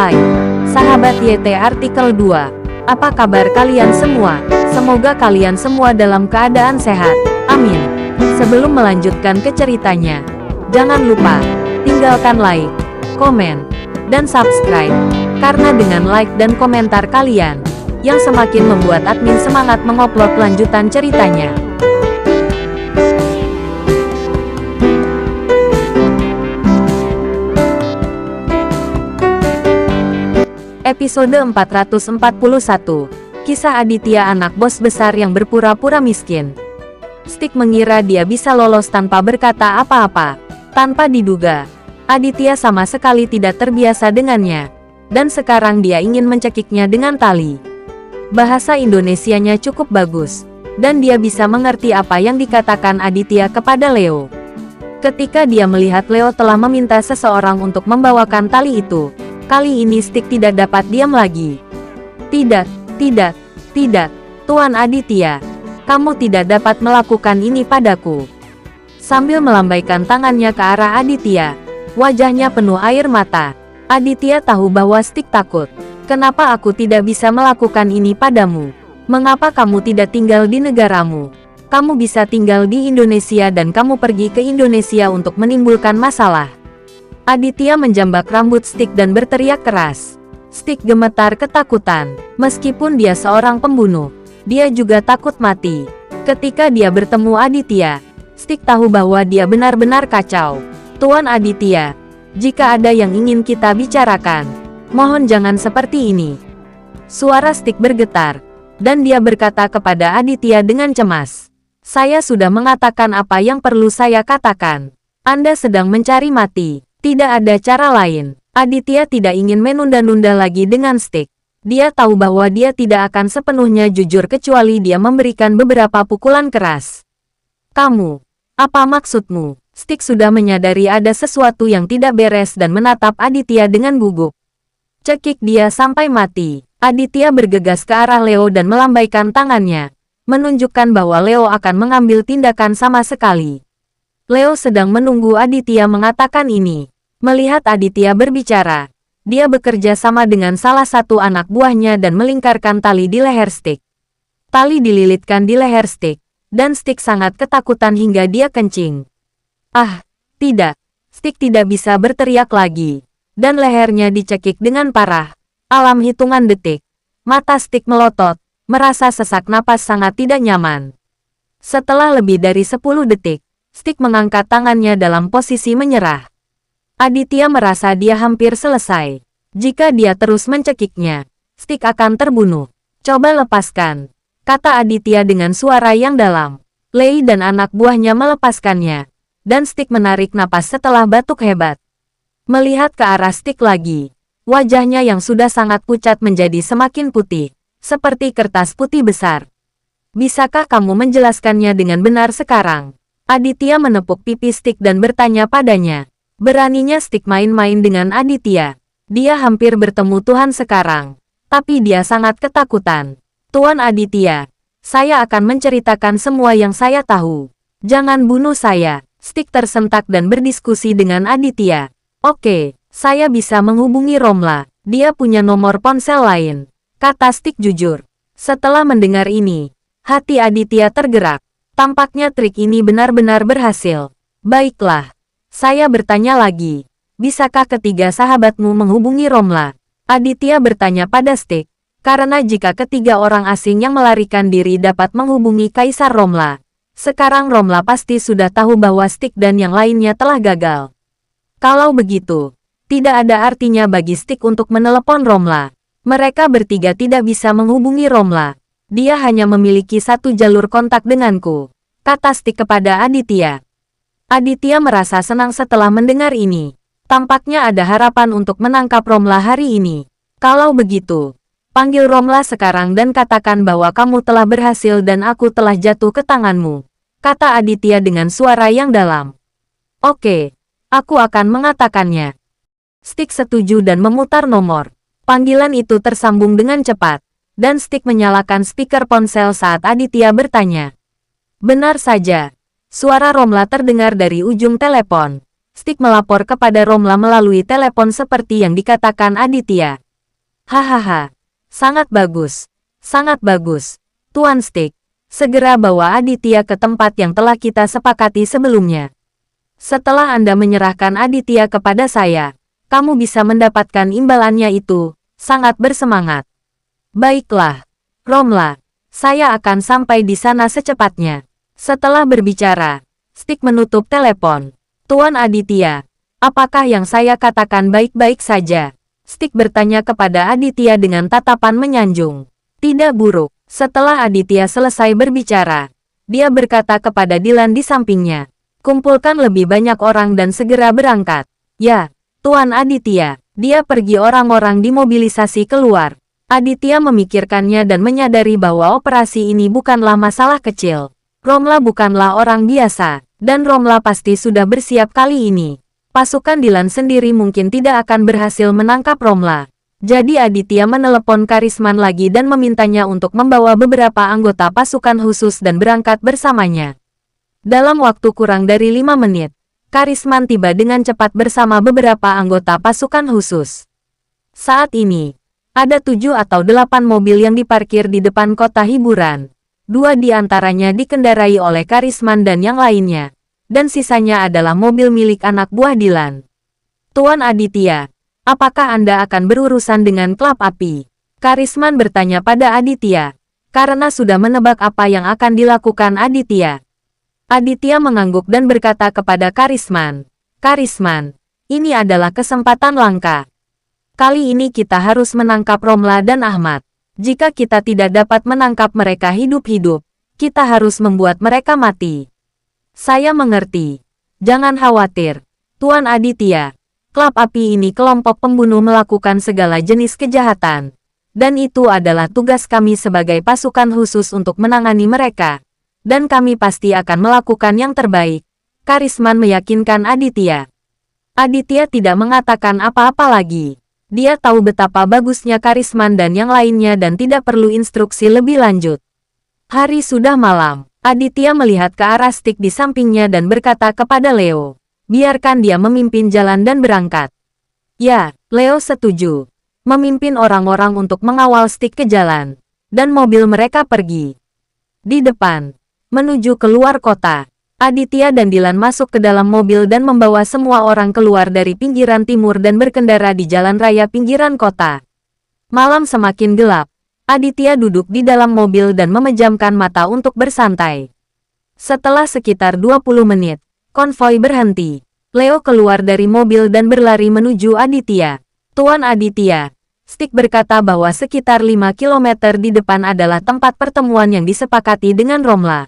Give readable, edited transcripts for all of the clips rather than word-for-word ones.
Hai, sahabat YT Artikel 2. Apa kabar kalian semua? Semoga kalian semua dalam keadaan sehat. Amin. Sebelum melanjutkan ke ceritanya, jangan lupa tinggalkan like, komen, dan subscribe. Karena dengan like dan komentar kalian, yang semakin membuat admin semangat mengupload lanjutan ceritanya. Episode 441. Kisah Aditya, anak bos besar yang berpura-pura miskin. Stick mengira dia bisa lolos tanpa berkata apa-apa. Tanpa diduga, Aditya sama sekali tidak terbiasa dengannya. Dan sekarang dia ingin mencekiknya dengan tali. Bahasa Indonesianya cukup bagus, dan dia bisa mengerti apa yang dikatakan Aditya kepada Leo. Ketika dia melihat Leo telah meminta seseorang untuk membawakan tali itu, kali ini Stick tidak dapat diam lagi. Tidak, Tuan Aditya. Kamu tidak dapat melakukan ini padaku. Sambil melambaikan tangannya ke arah Aditya, wajahnya penuh air mata. Aditya tahu bahwa Stick takut. Kenapa aku tidak bisa melakukan ini padamu? Mengapa kamu tidak tinggal di negaramu? Kamu bisa tinggal di Indonesia dan kamu pergi ke Indonesia untuk menimbulkan masalah. Aditya menjambak rambut Stick dan berteriak keras. Stick gemetar ketakutan. Meskipun dia seorang pembunuh, dia juga takut mati. Ketika dia bertemu Aditya, Stick tahu bahwa dia benar-benar kacau. Tuan Aditya, jika ada yang ingin kita bicarakan, mohon jangan seperti ini. Suara Stick bergetar, dan dia berkata kepada Aditya dengan cemas. Saya sudah mengatakan apa yang perlu saya katakan. Anda sedang mencari mati. Tidak ada cara lain. Aditya tidak ingin menunda-nunda lagi dengan Stick. Dia tahu bahwa dia tidak akan sepenuhnya jujur kecuali dia memberikan beberapa pukulan keras. Kamu, apa maksudmu? Stick sudah menyadari ada sesuatu yang tidak beres dan menatap Aditya dengan gugup. Cekik dia sampai mati. Aditya bergegas ke arah Leo dan melambaikan tangannya, menunjukkan bahwa Leo akan mengambil tindakan sama sekali. Leo sedang menunggu Aditya mengatakan ini. Melihat Aditya berbicara, dia bekerja sama dengan salah satu anak buahnya dan melingkarkan tali di leher Stick. Tali dililitkan di leher Stick, dan Stick sangat ketakutan hingga dia kencing. Ah, tidak. Stick tidak bisa berteriak lagi, dan lehernya dicekik dengan parah. Dalam hitungan detik, mata Stick melotot, merasa sesak napas sangat tidak nyaman. Setelah lebih dari 10 detik, Stick mengangkat tangannya dalam posisi menyerah. Aditya merasa dia hampir selesai. Jika dia terus mencekiknya, Stick akan terbunuh. Coba lepaskan, kata Aditya dengan suara yang dalam. Lei dan anak buahnya melepaskannya, dan Stick menarik napas setelah batuk hebat. Melihat ke arah Stick lagi, wajahnya yang sudah sangat pucat menjadi semakin putih, seperti kertas putih besar. Bisakah kamu menjelaskannya dengan benar sekarang? Aditya menepuk pipi Stick dan bertanya padanya. Beraninya Stick main-main dengan Aditya. Dia hampir bertemu Tuhan sekarang. Tapi dia sangat ketakutan. Tuan Aditya, saya akan menceritakan semua yang saya tahu. Jangan bunuh saya. Stick tersentak dan berdiskusi dengan Aditya. Oke, saya bisa menghubungi Romla. Dia punya nomor ponsel lain, kata Stick jujur. Setelah mendengar ini, hati Aditya tergerak. Tampaknya trik ini benar-benar berhasil. Baiklah. Saya bertanya lagi. Bisakah ketiga sahabatmu menghubungi Romla? Aditya bertanya pada Stick. Karena jika ketiga orang asing yang melarikan diri dapat menghubungi Kaisar Romla, sekarang Romla pasti sudah tahu bahwa Stick dan yang lainnya telah gagal. Kalau begitu, tidak ada artinya bagi Stick untuk menelepon Romla. Mereka bertiga tidak bisa menghubungi Romla. Dia hanya memiliki satu jalur kontak denganku, kata Stick kepada Aditya. Aditya merasa senang setelah mendengar ini. Tampaknya ada harapan untuk menangkap Romla hari ini. Kalau begitu, panggil Romla sekarang dan katakan bahwa kamu telah berhasil dan aku telah jatuh ke tanganmu, kata Aditya dengan suara yang dalam. Oke, aku akan mengatakannya. Stick setuju dan memutar nomor. Panggilan itu tersambung dengan cepat, dan Stick menyalakan speaker ponsel saat Aditya bertanya. Benar saja. Suara Romla terdengar dari ujung telepon. Stick melapor kepada Romla melalui telepon seperti yang dikatakan Aditya. Hahaha. Sangat bagus. Sangat bagus. Tuan Stick, segera bawa Aditya ke tempat yang telah kita sepakati sebelumnya. Setelah Anda menyerahkan Aditya kepada saya, kamu bisa mendapatkan imbalannya itu. Sangat bersemangat. Baiklah, Romla. Saya akan sampai di sana secepatnya. Setelah berbicara, Stick menutup telepon. Tuan Aditya, apakah yang saya katakan baik-baik saja? Stick bertanya kepada Aditya dengan tatapan menyanjung. Tidak buruk. Setelah Aditya selesai berbicara, dia berkata kepada Dylan di sampingnya. Kumpulkan lebih banyak orang dan segera berangkat. Ya, Tuan Aditya. Dia pergi orang-orang dimobilisasi keluar. Aditya memikirkannya dan menyadari bahwa operasi ini bukanlah masalah kecil. Romla bukanlah orang biasa, dan Romla pasti sudah bersiap kali ini. Pasukan Dylan sendiri mungkin tidak akan berhasil menangkap Romla. Jadi Aditya menelepon Karisman lagi dan memintanya untuk membawa beberapa anggota pasukan khusus dan berangkat bersamanya. Dalam waktu kurang dari 5 menit, Karisman tiba dengan cepat bersama beberapa anggota pasukan khusus. Saat ini, ada 7 atau 8 mobil yang diparkir di depan kota hiburan. 2 di antaranya dikendarai oleh Karisman dan yang lainnya, dan sisanya adalah mobil milik anak buah Dylan. Tuan Aditya, apakah Anda akan berurusan dengan klub api? Karisman bertanya pada Aditya, karena sudah menebak apa yang akan dilakukan Aditya. Aditya mengangguk dan berkata kepada Karisman, Karisman, ini adalah kesempatan langka. Kali ini kita harus menangkap Romla dan Ahmad. Jika kita tidak dapat menangkap mereka hidup-hidup, kita harus membuat mereka mati. Saya mengerti. Jangan khawatir, Tuan Aditya. Klub api ini kelompok pembunuh melakukan segala jenis kejahatan. Dan itu adalah tugas kami sebagai pasukan khusus untuk menangani mereka. Dan kami pasti akan melakukan yang terbaik. Karisman meyakinkan Aditya. Aditya tidak mengatakan apa-apa lagi. Dia tahu betapa bagusnya Karisman dan yang lainnya dan tidak perlu instruksi lebih lanjut. Hari sudah malam. Aditya melihat ke arah Stick di sampingnya dan berkata kepada Leo, biarkan dia memimpin jalan dan berangkat. Ya, Leo setuju. Memimpin orang-orang untuk mengawal Stick ke jalan. Dan mobil mereka pergi. Di depan, menuju keluar kota. Aditya dan Dylan masuk ke dalam mobil dan membawa semua orang keluar dari pinggiran timur dan berkendara di jalan raya pinggiran kota. Malam semakin gelap. Aditya duduk di dalam mobil dan memejamkan mata untuk bersantai. Setelah sekitar 20 menit, konvoi berhenti. Leo keluar dari mobil dan berlari menuju Aditya. Tuan Aditya, Stick berkata bahwa sekitar 5 km di depan adalah tempat pertemuan yang disepakati dengan Romla.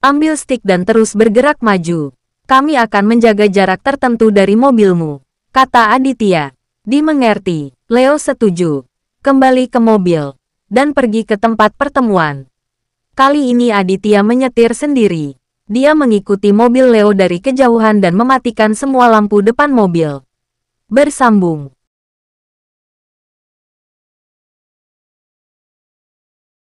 Ambil Stick dan terus bergerak maju. Kami akan menjaga jarak tertentu dari mobilmu, kata Aditya. Dimengerti. Leo setuju. Kembali ke mobil dan pergi ke tempat pertemuan. Kali ini Aditya menyetir sendiri. Dia mengikuti mobil Leo dari kejauhan dan mematikan semua lampu depan mobil. Bersambung.